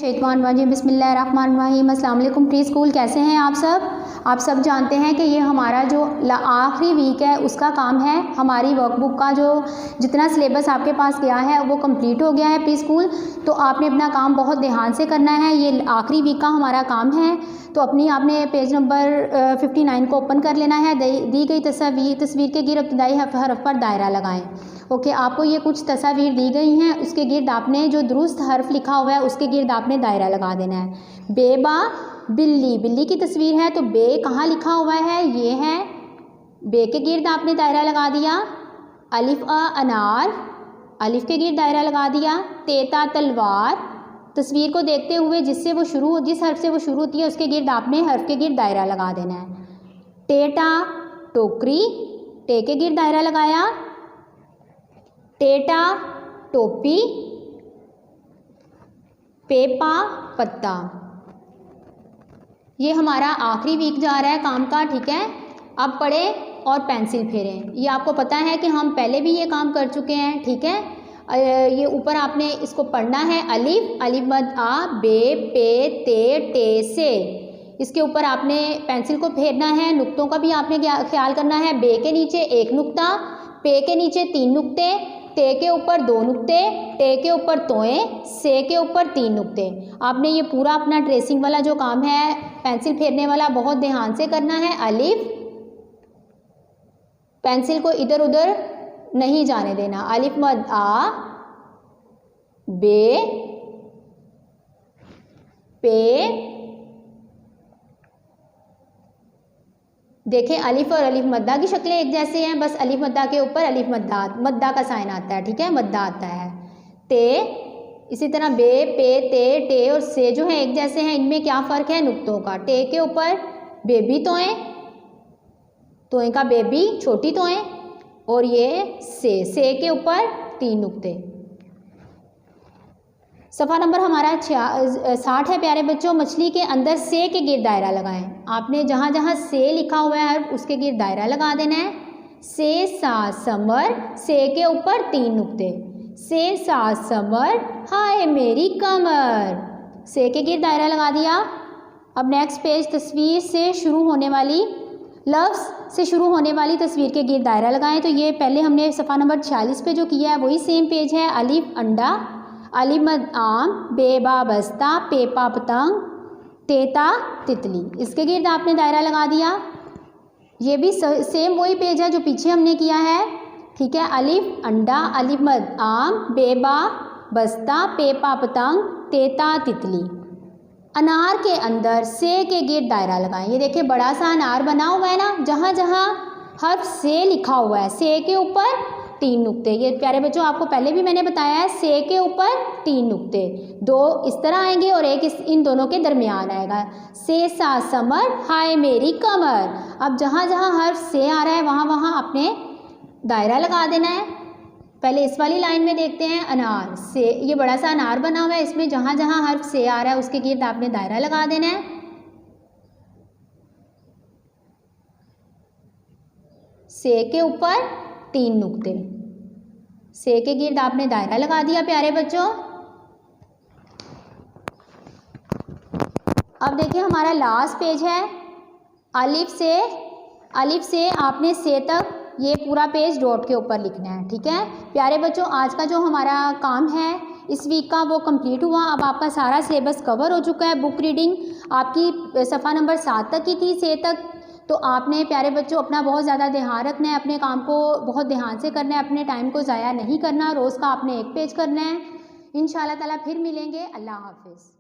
शैतानिर्रजीम बिस्मिल्लाहिर्रहमानिर्रहीम। अस्सलाम वालेकुम प्री स्कूल, कैसे हैं आप सब जानते हैं कि ये हमारा जो आखिरी वीक है उसका काम है। हमारी वर्कबुक का जो जितना सिलेबस आपके पास गया है वो कंप्लीट हो गया है प्री स्कूल। तो आपने अपना काम बहुत ध्यान से करना है, ये आखिरी वीक का हमारा काम है। तो आपने पेज नंबर 59 को ओपन कर लेना है। दी गई तस्वीर के गिर्द इब्तिदाई हरफ पर दायरा लगाएं। ओके, आपको ये कुछ तस्वीर दी गई हैं, उसके गिर्द आपने जो दुरुस्त हर्फ लिखा हुआ है उसके गिर्द आपने दायरा लगा देना है। बेबा बिल्ली की तस्वीर है, तो बे कहाँ लिखा हुआ है, ये है, बे के गिर्द आपने दायरा लगा दिया। अलिफ अनार, अलिफ के गिर्द दायरा लगा दिया। तेता तलवार, तस्वीर को देखते हुए जिस हर्फ से वो शुरू होती है उसके गिर्द आपने हर्फ के गिर्द दायरा लगा देना है। टेटा टोकरी, टे के गिर्द दायरा लगाया। टेटा टोपी, पेपा पत्ता। ये हमारा आखिरी वीक जा रहा है काम का, ठीक है। अब पढ़ें और पेंसिल फेरें। ये आपको पता है कि हम पहले भी ये काम कर चुके हैं, ठीक है। ये ऊपर आपने इसको पढ़ना है। अलिफ मद आ, बे पे ते टे से, इसके ऊपर आपने पेंसिल को फेरना है। नुक्तों का भी आपने ख्याल करना है। बे के नीचे 1 नुक्ता, पे के नीचे 3 नुक्ते, ते के ऊपर 2 नुक्ते, टे के ऊपर तोएं, से के ऊपर 3 नुक्ते। आपने ये पूरा अपना ट्रेसिंग वाला जो काम है पेंसिल फेरने वाला बहुत ध्यान से करना है। अलिफ, पेंसिल को इधर उधर नहीं जाने देना। अलिफ मद आ, बे पे, देखें अलिफ और अलिफ मद्दा की शक्लें एक जैसे हैं, बस अलिफ मद्दा के ऊपर अलिफ मद्दा का साइन आता है, ठीक है, मद्दा आता है। ते, इसी तरह बे पे ते टे और से जो है एक जैसे हैं, इनमें क्या फ़र्क है, नुक्तों का। टे के ऊपर बेबी तोएं का बेबी छोटी तोएं, और ये से के ऊपर 3 नुक्ते। सफ़ा नंबर हमारा 60 है प्यारे बच्चों। मछली के अंदर से के गिर्द दायरा लगाएं। आपने जहाँ जहाँ से लिखा हुआ है उसके गिर्द दायरा लगा देना है। से सा समर, से के ऊपर 3 नुक्ते। से सा समर हाय मेरी कमर, से के गिर्द दायरा लगा दिया। अब नेक्स्ट पेज, तस्वीर से शुरू होने वाली, लफ्ज़ से शुरू होने वाली तस्वीर के गिर्द दायरा लगाएं। तो ये पहले हमने सफ़ा नंबर 46 पे जो किया है वही सेम पेज है। अलिफ अंडा, अलिफ मद आम, बेबा बस्ता, पेपा पतंग, तेता तितली, इसके गिर्द आपने दायरा लगा दिया। ये भी सेम वही पेज है जो पीछे हमने किया है, ठीक है। अलिफ अंडा, अलिफ मद आम, बेबा बस्ता, पेपा पतंग, तेता तितली। अनार के अंदर से के गिर्द दायरा लगाएं। ये देखिए बड़ा सा अनार बना हुआ है ना, जहाँ जहाँ हर्फ से लिखा हुआ है से के ऊपर 3 नुक्ते। ये प्यारे बच्चों आपको पहले भी मैंने बताया है, से के ऊपर 3 नुक्ते, 2 इस तरह आएंगे और एक इन दोनों के दरमियान आएगा। से सा समर हाय मेरी कमर। अब जहाँ जहाँ हर्फ से आ रहा है वहाँ वहाँ आपने दायरा लगा देना है। पहले इस वाली लाइन में देखते हैं, अनार से, ये बड़ा सा अनार बना हुआ है, इसमें जहाँ जहाँ हर्फ से आ रहा है उसके गिर्द आपने दायरा लगा देना है। से के ऊपर 3 नुक्ते, से के गिर्द आपने दायरा लगा दिया प्यारे बच्चों। अब देखिए हमारा लास्ट पेज है। अलिफ से आपने से तक ये पूरा पेज डॉट के ऊपर लिखना है, ठीक है प्यारे बच्चों। आज का जो हमारा काम है इस वीक का वो कंप्लीट हुआ। अब आपका सारा सिलेबस कवर हो चुका है। बुक रीडिंग आपकी सफ़ा नंबर 7 तक की थी, से तक। तो आपने प्यारे बच्चों अपना बहुत ज़्यादा ध्यान रखना है, अपने काम को बहुत ध्यान से करना है, अपने टाइम को ज़ाया नहीं करना। रोज़ का आपने 1 पेज करना है। इंशाअल्लाह ताला फिर मिलेंगे। अल्लाह हाफिज़।